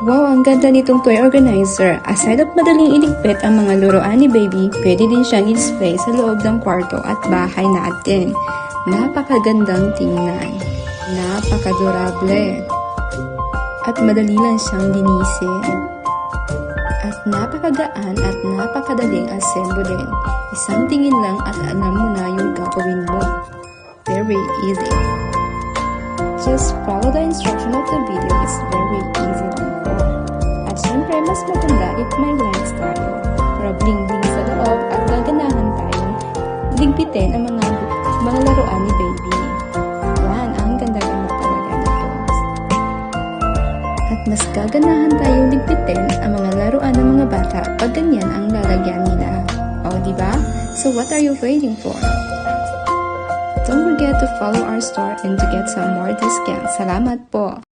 Wow, ang ganda nitong toy organizer. Aside of madaling iligpit ang mga laruan ni baby, pwede din siyang i-display sa loob ng kwarto at bahay natin. Napakagandang tingnan. Napakadurable. At madali lang siyang linisin. At napakagaan at napakadaling assemblin. Isang tingin lang at alam mo na yung gagawin mo. Very easy. Just follow the instruction of the video. It's very easy to follow. At syempre, mas maganda if may lens tayo. Para bling-bling sa loob at gaganahan tayo ligpitin ang mga laruan ni baby. Yan, ang ganda-ganda talaga nito. At mas gaganahan tayong ligpitin ang mga laruan ng mga bata pag ganyan ang lalagyan nila. O, diba? So what are you waiting for? Don't forget to follow our store and to get some more discounts. Salamat po!